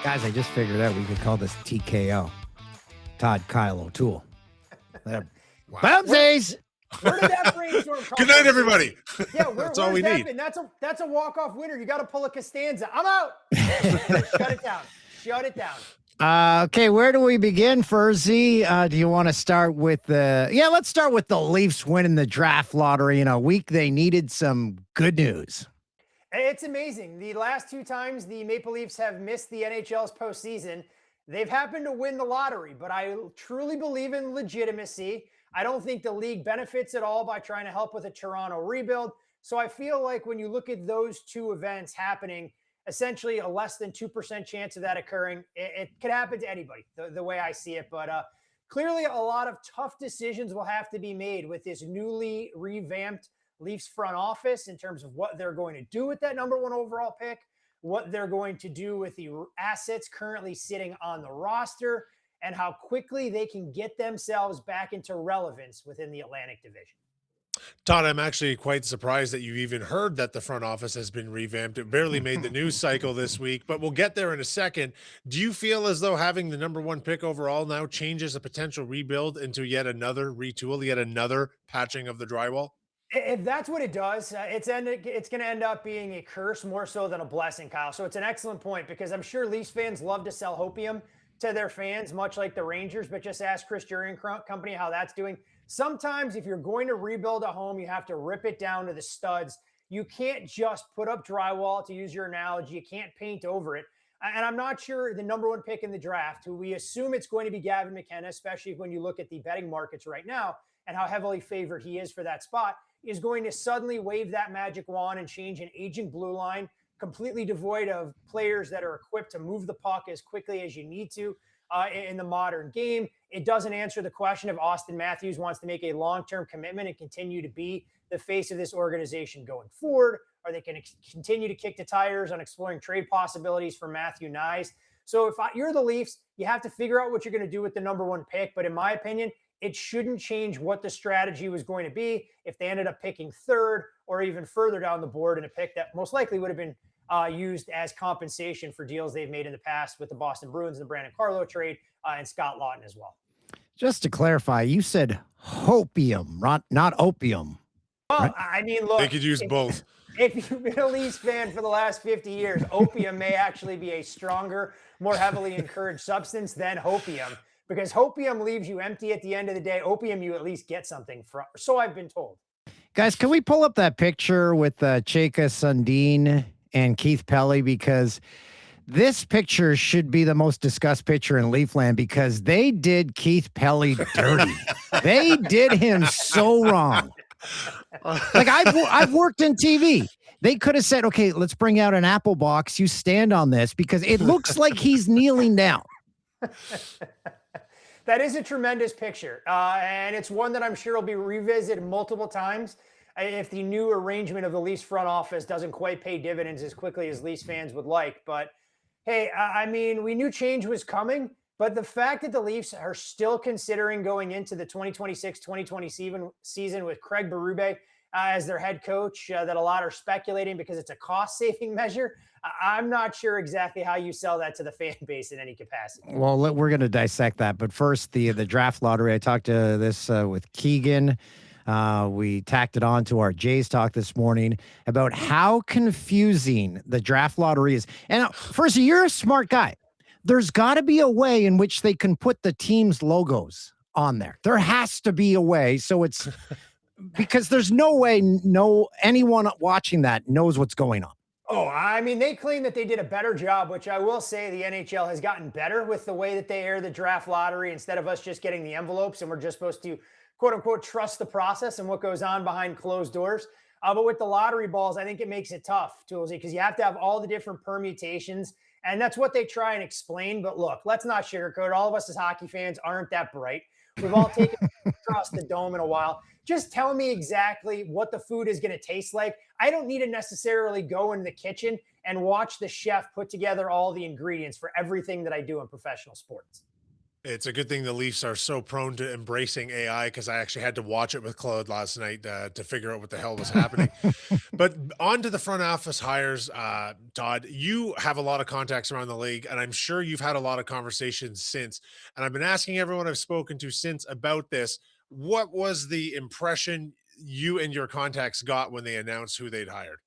Guys, I just figured out we could call this TKO. Todd Kyle O'Toole. Bumsies! Where did that brainstorm come Good night, from? everybody. Yeah, That's all we need. Been? That's a walk-off winner. You got to pull a Costanza. I'm out. Shut it down. Shut it down. Okay, where do we begin, Furzy? Do you want to start with let's start with the Leafs winning the draft lottery in a week they needed some good news. It's amazing. The last two times the Maple Leafs have missed the NHL's postseason, they've happened to win the lottery, but I truly believe in legitimacy. I don't think the league benefits at all by trying to help with a Toronto rebuild. So I feel like when you look at those two events happening, essentially a less than 2% chance of that occurring, it could happen to anybody, the way I see it. But clearly a lot of tough decisions will have to be made with this newly revamped Leafs front office in terms of what they're going to do with that number one overall pick, what they're going to do with the assets currently sitting on the roster, and how quickly they can get themselves back into relevance within the Atlantic Division. Todd, I'm actually quite surprised that you even heard that the front office has been revamped. It barely made the news cycle this week, but we'll get there in a second. Do you feel as though having the number one pick overall now changes a potential rebuild into yet another retool, yet another patching of the drywall? If that's what it does, it's going to end up being a curse more so than a blessing, Kyle. So it's an excellent point because I'm sure Leafs fans love to sell hopium to their fans, much like the Rangers, but just ask Restructuring company how that's doing. Sometimes if you're going to rebuild a home, you have to rip it down to the studs. You can't just put up drywall, to use your analogy. You can't paint over it. And I'm not sure the number one pick in the draft, who we assume it's going to be Gavin McKenna, especially when you look at the betting markets right now and how heavily favored he is for that spot, is going to suddenly wave that magic wand and change an aging blue line, completely devoid of players that are equipped to move the puck as quickly as you need to in the modern game. It doesn't answer the question if Auston Matthews wants to make a long-term commitment and continue to be the face of this organization going forward, or they can continue to kick the tires on exploring trade possibilities for Matthew Nyes. So if you're the Leafs, you have to figure out what you're going to do with the number one pick. But in my opinion, it shouldn't change what the strategy was going to be if they ended up picking third or even further down the board in a pick that most likely would have been used as compensation for deals they've made in the past with the Boston Bruins, the Brandon Carlo trade, and Scott Lawton as well. Just to clarify, you said hopium, not opium. Well, right? I mean, look. They could use both. If you've been a Leafs fan for the last 50 years, opium may actually be a stronger, more heavily encouraged substance than hopium. Because hopium leaves you empty at the end of the day. Opium, you at least get something from. So I've been told. Guys, can we pull up that picture with Chayka Sundin and Keith Pelly? Because this picture should be the most discussed picture in Leafland because they did Keith Pelly dirty. They did him so wrong. Like I've worked in TV. They could have said, okay, let's bring out an apple box. You stand on this because it looks like he's kneeling down. That is a tremendous picture, and it's one that I'm sure will be revisited multiple times if the new arrangement of the Leafs front office doesn't quite pay dividends as quickly as Leafs fans would like. But, hey, I mean, we knew change was coming, but the fact that the Leafs are still considering going into the 2026-2027 season with Craig Berube as their head coach, that a lot are speculating because it's a cost-saving measure, I'm not sure exactly how you sell that to the fan base in any capacity. Well, we're going to dissect that. But first, the draft lottery. I talked to this with Keegan. We tacked it on to our Jays talk this morning about how confusing the draft lottery is. And first, you're a smart guy. There's got to be a way in which they can put the team's logos on there. There has to be a way. So it's because there's no way anyone watching that knows what's going on. Oh, I mean, they claim that they did a better job, which I will say the NHL has gotten better with the way that they air the draft lottery instead of us just getting the envelopes and we're just supposed to, quote unquote, trust the process and what goes on behind closed doors. But with the lottery balls, I think it makes it tough, Toolsy, because you have to have all the different permutations. And that's what they try and explain. But look, let's not sugarcoat it. All of us as hockey fans aren't that bright. We've all taken across the dome in a while. Just tell me exactly what the food is going to taste like. I don't need to necessarily go in the kitchen and watch the chef put together all the ingredients for everything that I do in professional sports. It's a good thing the Leafs are so prone to embracing AI, because I actually had to watch it with Claude last night to figure out what the hell was happening. But on to the front office hires, Todd. You have a lot of contacts around the league, and I'm sure you've had a lot of conversations since. And I've been asking everyone I've spoken to since about this. What was the impression you and your contacts got when they announced who they'd hired?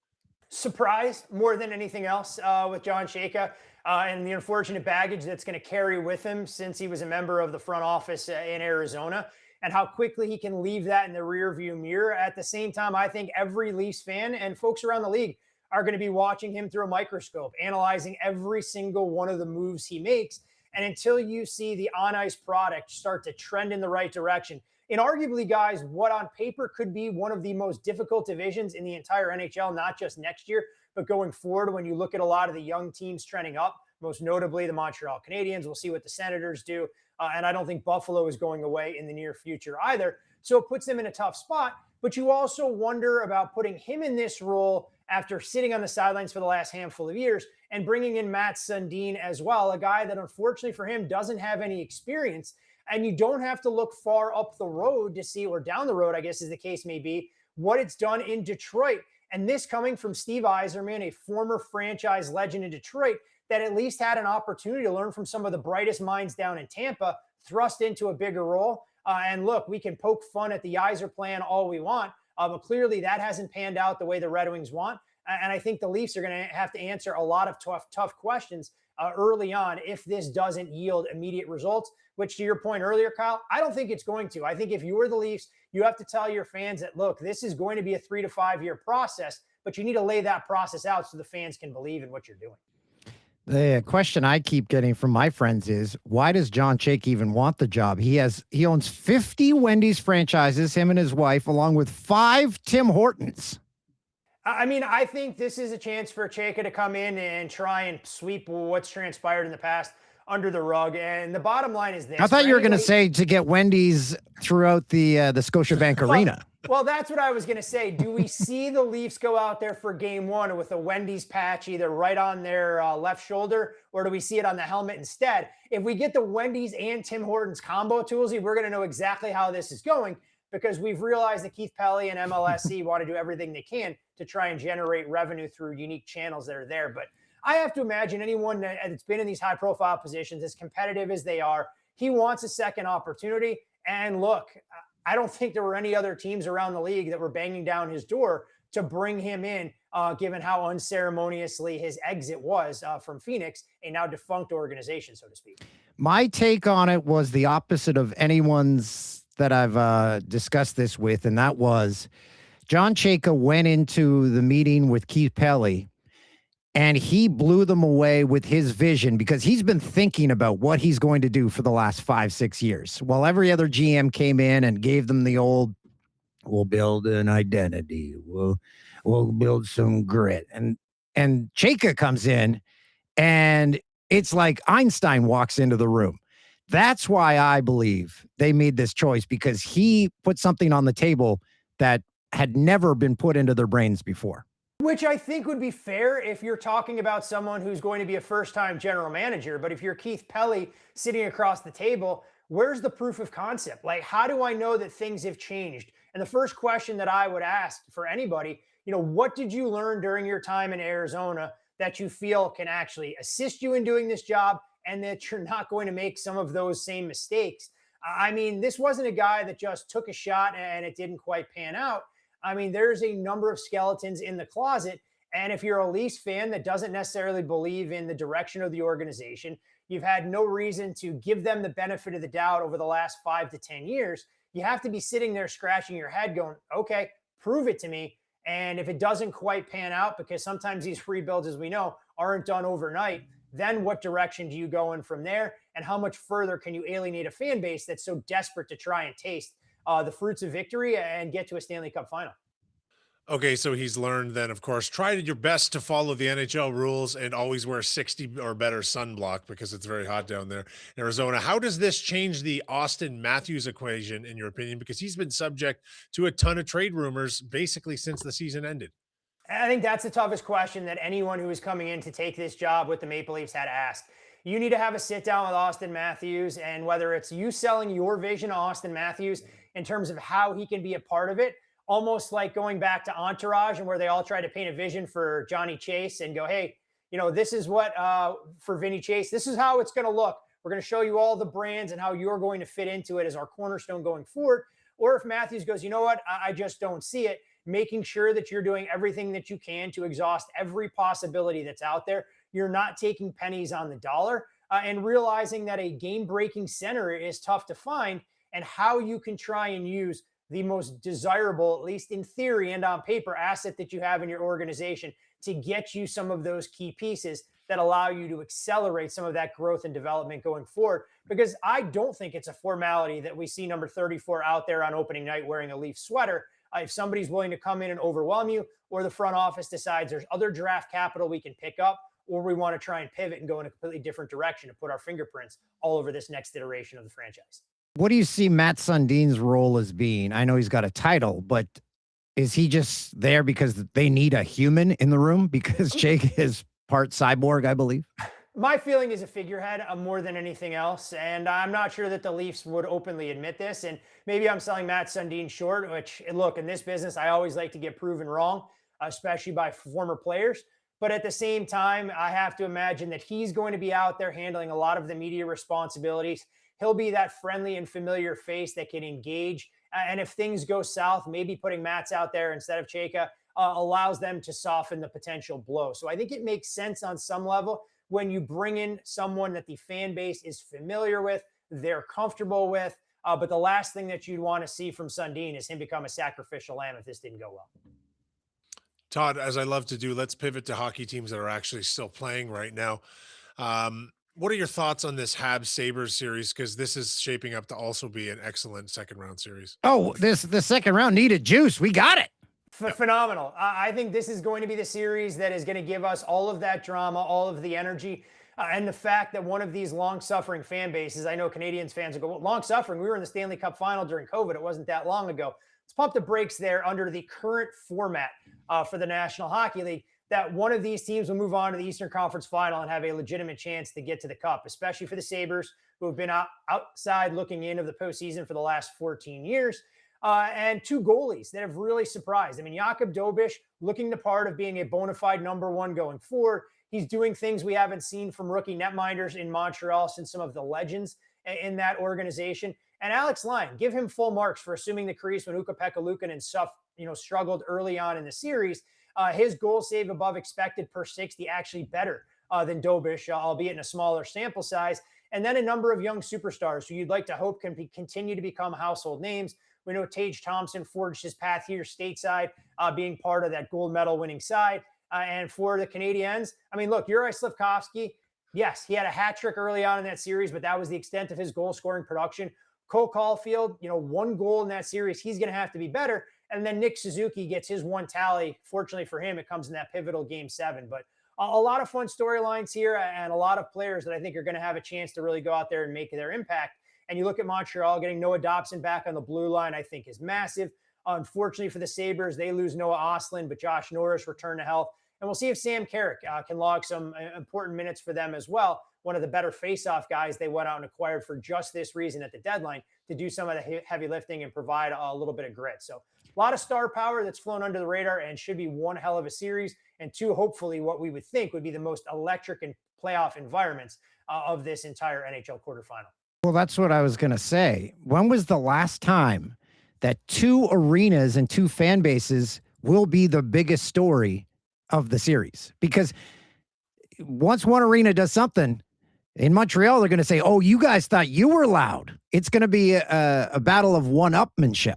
Surprise more than anything else with John Chayka and the unfortunate baggage that's going to carry with him since he was a member of the front office in Arizona, and how quickly he can leave that in the rearview mirror. At the same time, I think every Leafs fan and folks around the league are going to be watching him through a microscope, analyzing every single one of the moves he makes. And until you see the on ice product start to trend in the right direction, in arguably, guys, what on paper could be one of the most difficult divisions in the entire NHL, not just next year, but going forward when you look at a lot of the young teams trending up, most notably the Montreal Canadiens. We'll see what the Senators do. And I don't think Buffalo is going away in the near future either. So it puts them in a tough spot. But you also wonder about putting him in this role after sitting on the sidelines for the last handful of years and bringing in Mats Sundin as well, a guy that unfortunately for him doesn't have any experience. And you don't have to look far up the road to see, or down the road, I guess, as the case may be, what it's done in Detroit. And this coming from Steve Yzerman, a former franchise legend in Detroit, that at least had an opportunity to learn from some of the brightest minds down in Tampa, thrust into a bigger role. And look, we can poke fun at the Yzer plan all we want, but clearly that hasn't panned out the way the Red Wings want. And I think the Leafs are going to have to answer a lot of tough questions early on if this doesn't yield immediate results, which to your point earlier, Kyle, I don't think it's going to. I think if you're the Leafs, you have to tell your fans that, look, this is going to be a 3 to 5 year process, but you need to lay that process out so the fans can believe in what you're doing. The question I keep getting from my friends is, why does John Chayka even want the job? He owns 50 Wendy's franchises, him and his wife, along with 5 Tim Hortons. I mean, I think this is a chance for Chayka to come in and try and sweep what's transpired in the past under the rug. And the bottom line is this. I thought you were going to say to get Wendy's throughout the Scotiabank Arena. Well, that's what I was going to say. Do we see the Leafs go out there for game one with a Wendy's patch either right on their left shoulder, or do we see it on the helmet instead? If we get the Wendy's and Tim Hortons combo, Toolsy, we're going to know exactly how this is going, because we've realized that Keith Pelly and MLSE want to do everything they can to try and generate revenue through unique channels that are there. But I have to imagine anyone that's been in these high-profile positions, as competitive as they are, he wants a second opportunity. And look, I don't think there were any other teams around the league that were banging down his door to bring him in, given how unceremoniously his exit was from Phoenix, a now defunct organization, so to speak. My take on it was the opposite of anyone's that I've discussed this with, and that was John Chayka went into the meeting with Keith Pelly, and he blew them away with his vision, because he's been thinking about what he's going to do for the last 5-6 years. While every other GM came in and gave them the old, we'll build an identity, we'll build some grit. And Chayka comes in, and it's like Einstein walks into the room. That's why I believe they made this choice, because he put something on the table that had never been put into their brains before. Which I think would be fair if you're talking about someone who's going to be a first-time general manager. But if you're Keith Pelly sitting across the table, where's the proof of concept? Like, how do I know that things have changed? And the first question that I would ask for anybody, what did you learn during your time in Arizona that you feel can actually assist you in doing this job, and that you're not going to make some of those same mistakes? I mean, this wasn't a guy that just took a shot and it didn't quite pan out. I mean, there's a number of skeletons in the closet. And if you're a Leafs fan that doesn't necessarily believe in the direction of the organization, you've had no reason to give them the benefit of the doubt over the last 5 to 10 years. You have to be sitting there scratching your head going, okay, prove it to me. And if it doesn't quite pan out, because sometimes these rebuilds, as we know, aren't done overnight, then what direction do you go in from there? And how much further can you alienate a fan base that's so desperate to try and taste the fruits of victory and get to a Stanley Cup final? Okay, so he's learned then, of course, try your best to follow the NHL rules and always wear 60 or better sunblock, because it's very hot down there in Arizona. How does this change the Auston Matthews equation, in your opinion? Because he's been subject to a ton of trade rumors basically since the season ended. I think that's the toughest question that anyone who is coming in to take this job with the Maple Leafs had asked. You need to have a sit down with Auston Matthews, and whether it's you selling your vision to Auston Matthews in terms of how he can be a part of it, almost like going back to Entourage and where they all try to paint a vision for Johnny Chase and go, hey, this is what for Vinny Chase, this is how it's going to look. We're going to show you all the brands and how you're going to fit into it as our cornerstone going forward. Or if Matthews goes, you know what, I just don't see it, making sure that you're doing everything that you can to exhaust every possibility that's out there. You're not taking pennies on the dollar, and realizing that a game-breaking center is tough to find, and how you can try and use the most desirable, at least in theory and on paper, asset that you have in your organization to get you some of those key pieces that allow you to accelerate some of that growth and development going forward. Because I don't think it's a formality that we see number 34 out there on opening night wearing a Leaf sweater. If somebody's willing to come in and overwhelm you, or the front office decides there's other draft capital we can pick up, or we want to try and pivot and go in a completely different direction to put our fingerprints all over this next iteration of the franchise. What do you see Mats Sundin's role as being? I know he's got a title, but is he just there because they need a human in the room? Because Chayka is part cyborg, I believe. My feeling is a figurehead more than anything else. And I'm not sure that the Leafs would openly admit this. And maybe I'm selling Mats Sundin short, which, look, in this business, I always like to get proven wrong, especially by former players. But at the same time, I have to imagine that he's going to be out there handling a lot of the media responsibilities. He'll be that friendly and familiar face that can engage. And if things go south, maybe putting Mats out there instead of Chayka allows them to soften the potential blow. So I think it makes sense on some level when you bring in someone that the fan base is familiar with, they're comfortable with. But the last thing that you'd want to see from Sundin is him become a sacrificial lamb if this didn't go well. Todd, as I love to do, let's pivot to hockey teams that are actually still playing right now. What are your thoughts on this Habs Sabres series? Because this is shaping up to also be an excellent second round series. Oh, the second round needed juice. We got it. Phenomenal. I think this is going to be the series that is going to give us all of that drama, all of the energy, and the fact that one of these long-suffering fan bases, I know Canadians fans will go, well, long-suffering, we were in the Stanley Cup final during COVID. It wasn't that long ago. Let's pump the brakes there under the current format for the National Hockey League, that one of these teams will move on to the Eastern Conference Final and have a legitimate chance to get to the Cup, especially for the Sabres, who have been outside looking in of the postseason for the last 14 years. And two goalies that have really surprised. I mean, Jakub Dobeš looking the part of being a bona fide number one going forward. He's doing things we haven't seen from rookie netminders in Montreal since some of the legends in that organization. And Alex Lyon, give him full marks for assuming the crease when Ukko-Pekka Luukkonen struggled early on in the series. His goal save above expected per 60, actually better than Dobeš, albeit in a smaller sample size. And then a number of young superstars who you'd like to hope can continue to become household names. We know Tage Thompson forged his path here stateside, being part of that gold medal winning side. And for the Canadiens, I mean, look, Juraj Slafkovsky, yes, he had a hat trick early on in that series, but that was the extent of his goal scoring production. Cole Caulfield, one goal in that series, he's going to have to be better. And then Nick Suzuki gets his one tally. Fortunately for him, it comes in that pivotal Game 7. But a lot of fun storylines here and a lot of players that I think are going to have a chance to really go out there and make their impact. And you look at Montreal, getting Noah Dobson back on the blue line, I think is massive. Unfortunately for the Sabres, they lose Noah Ostlund, but Josh Norris returned to health. And we'll see if Sam Carrick can log some important minutes for them as well. One of the better face-off guys they went out and acquired for just this reason at the deadline to do some of the heavy lifting and provide a little bit of grit. So a lot of star power that's flown under the radar and should be one hell of a series. And two, hopefully what we would think would be the most electric and playoff environments of this entire NHL quarterfinal. Well, that's what I was going to say. When was the last time that two arenas and two fan bases will be the biggest story of the series? Because once one arena does something in Montreal, they're going to say, oh, you guys thought you were loud. It's going to be a battle of one-upmanship.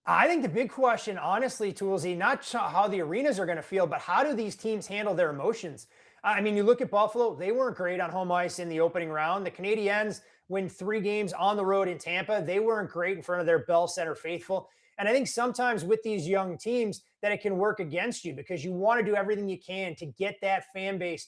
I think the big question, honestly, Toolsy, not how the arenas are going to feel, but how do these teams handle their emotions? I mean, you look at Buffalo, they weren't great on home ice in the opening round. The Canadiens win 3 games on the road in Tampa. They weren't great in front of their Bell Center faithful. And I think sometimes with these young teams that it can work against you because you want to do everything you can to get that fan base,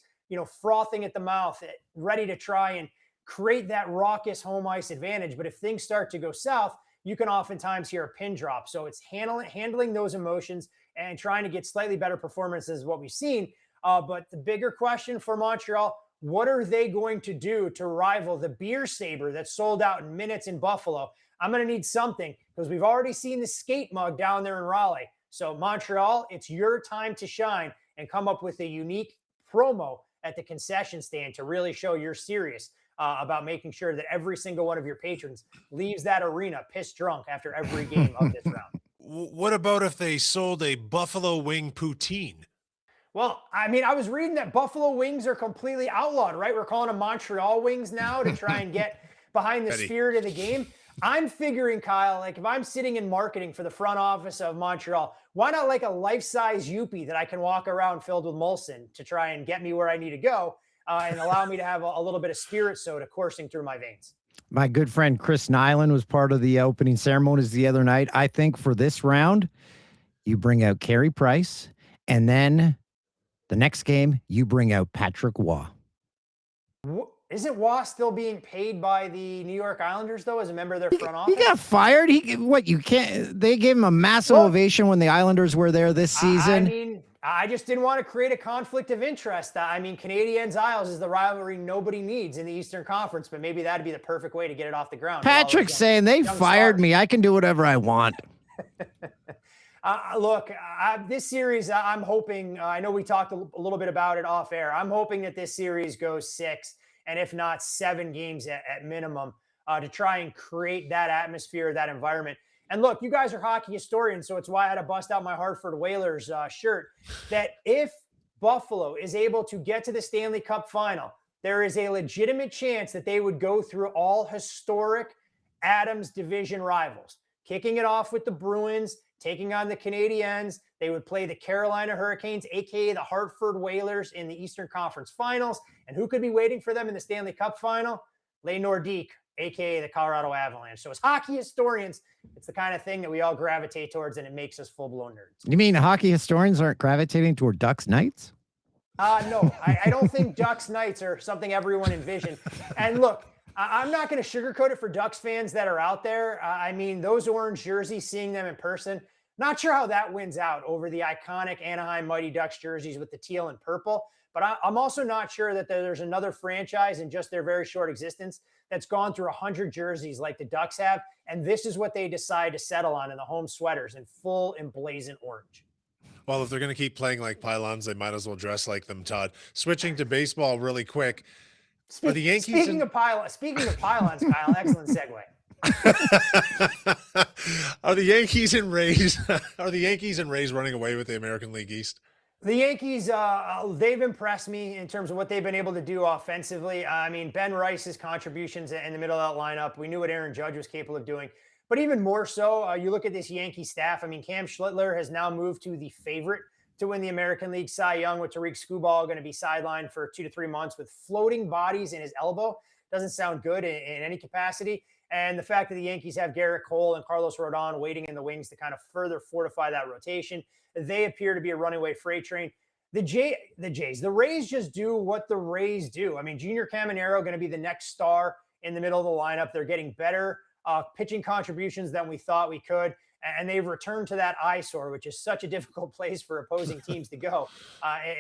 frothing at the mouth, ready to try and create that raucous home ice advantage. But if things start to go south, you can oftentimes hear a pin drop. So it's handling those emotions and trying to get slightly better performances is what we've seen. But the bigger question for Montreal, what are they going to do to rival the beer saber that sold out in minutes in Buffalo? I'm going to need something because we've already seen the skate mug down there in Raleigh. So Montreal, it's your time to shine and come up with a unique promo at the concession stand to really show you're serious about making sure that every single one of your patrons leaves that arena pissed drunk after every game of this round. What about if they sold a buffalo wing poutine? Well, I mean, I was reading that buffalo wings are completely outlawed, right? We're calling them Montreal wings now to try and get behind the spirit of the game. I'm figuring, Kyle, like if I'm sitting in marketing for the front office of Montreal, why not like a life-size Yuppie that I can walk around filled with Molson to try and get me where I need to go and allow me to have a little bit of spirit soda coursing through my veins? My good friend Chris Nyland was part of the opening ceremonies the other night. I think for this round, you bring out Carey Price, and then the next game, you bring out Patrick Waugh. Isn't Waugh still being paid by the New York Islanders, though, as a member of their front office? He got fired. You can't. They gave him a massive ovation when the Islanders were there this season. I mean, I just didn't want to create a conflict of interest. I mean, Canadiens Isles is the rivalry nobody needs in the Eastern Conference, but maybe that'd be the perfect way to get it off the ground. Patrick's saying they fired me. I can do whatever I want. Look, this series, I'm hoping, I know we talked a little bit about it off air. I'm hoping that this series goes 6, and if not 7 games at minimum, to try and create that atmosphere, that environment. And look, you guys are hockey historians, so it's why I had to bust out my Hartford Whalers shirt, that if Buffalo is able to get to the Stanley Cup final, there is a legitimate chance that they would go through all historic Adams division rivals, kicking it off with the Bruins, taking on the Canadiens. They would play the Carolina Hurricanes, a.k.a. the Hartford Whalers, in the Eastern Conference Finals. And who could be waiting for them in the Stanley Cup Final? Les Nordiques, a.k.a. the Colorado Avalanche. So as hockey historians, it's the kind of thing that we all gravitate towards, and it makes us full-blown nerds. You mean hockey historians aren't gravitating toward Ducks Knights? No, I don't think Ducks Knights are something everyone envisioned. And look, I'm not going to sugarcoat it for Ducks fans that are out there. I mean, those orange jerseys, seeing them in person, not sure how that wins out over the iconic Anaheim Mighty Ducks jerseys with the teal and purple. But I'm also not sure that there's another franchise in just their very short existence that's gone through 100 jerseys like the Ducks have. And this is what they decide to settle on in the home sweaters in full emblazoned orange. Well, if they're going to keep playing like pylons, they might as well dress like them, Todd. Switching to baseball really quick. Are the Yankees speaking of pylons, Kyle, excellent segue. Are the Yankees and Rays running away with the American League East? The Yankees, they've impressed me in terms of what they've been able to do offensively. I mean, Ben Rice's contributions in the middle of that lineup, we knew what Aaron Judge was capable of doing. But even more so, you look at this Yankee staff. I mean, Cam Schlittler has now moved to the favorite to win the American League Cy Young, with Tariq Skubal going to be sidelined for 2 to 3 months with floating bodies in his elbow. Doesn't sound good in any capacity. And the fact that the Yankees have Garrett Cole and Carlos Rodon waiting in the wings to kind of further fortify that rotation, they appear to be a runaway freight train. The Rays just do what the Rays do. I mean, Junior Caminero going to be the next star in the middle of the lineup. They're getting better pitching contributions than we thought we could. And they've returned to that eyesore, which is such a difficult place for opposing teams to go,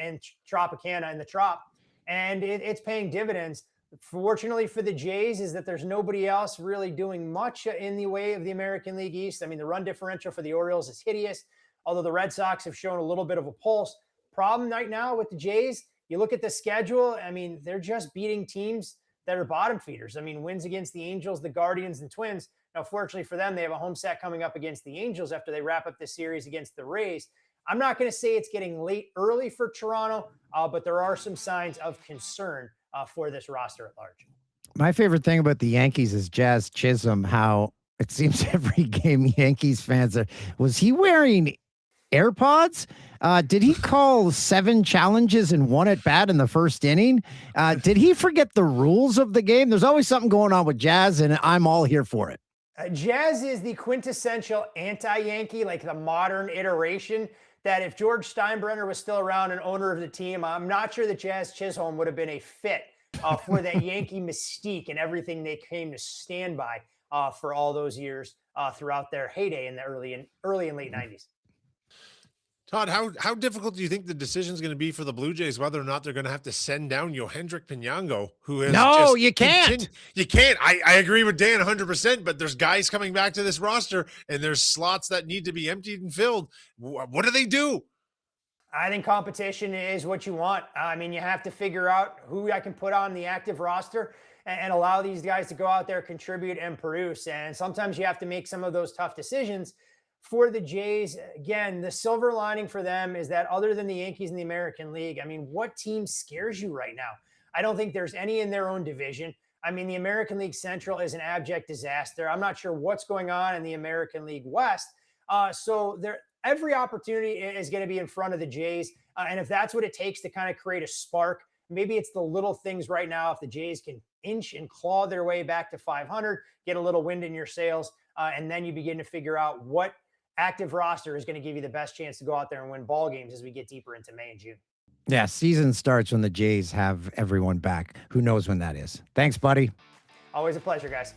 in Tropicana in the Trop. And it's paying dividends. Fortunately for the Jays is that there's nobody else really doing much in the way of the American League East. I mean, the run differential for the Orioles is hideous, although the Red Sox have shown a little bit of a pulse. Problem right now with the Jays, you look at the schedule, I mean, they're just beating teams that are bottom feeders. I mean, wins against the Angels, the Guardians, and Twins. Now, fortunately for them, they have a home set coming up against the Angels after they wrap up this series against the Rays. I'm not going to say it's getting late early for Toronto, but there are some signs of concern for this roster at large. My favorite thing about the Yankees is Jazz Chisholm, how it seems every game Yankees fans are. Was he wearing AirPods? Did he call 7 challenges and 1 at bat in the first inning? Did he forget the rules of the game? There's always something going on with Jazz, and I'm all here for it. Jazz is the quintessential anti-Yankee, like the modern iteration, that if George Steinbrenner was still around and owner of the team, I'm not sure that Jazz Chisholm would have been a fit for that Yankee mystique and everything they came to stand by for all those years throughout their heyday in the early and late 90s. Todd, how difficult do you think the decision is going to be for the Blue Jays, whether or not they're going to have to send down Yohendrick Pinango, who has No, just you can't. You can't. I agree with Dan 100%, but there's guys coming back to this roster, and there's slots that need to be emptied and filled. What do they do? I think competition is what you want. I mean, you have to figure out who I can put on the active roster and allow these guys to go out there, contribute, and produce. And sometimes you have to make some of those tough decisions. For the Jays, again, the silver lining for them is that other than the Yankees in the American League, I mean, what team scares you right now? I don't think there's any in their own division. I mean, the American League Central is an abject disaster. I'm not sure what's going on in the American League West. So every opportunity is going to be in front of the Jays. And if that's what it takes to kind of create a spark, maybe it's the little things right now. If the Jays can inch and claw their way back to 500, get a little wind in your sails, and then you begin to figure out what active roster is going to give you the best chance to go out there and win ball games as we get deeper into May and June. Yeah, season starts when the Jays have everyone back. Who knows when that is? Thanks, buddy. Always a pleasure, guys.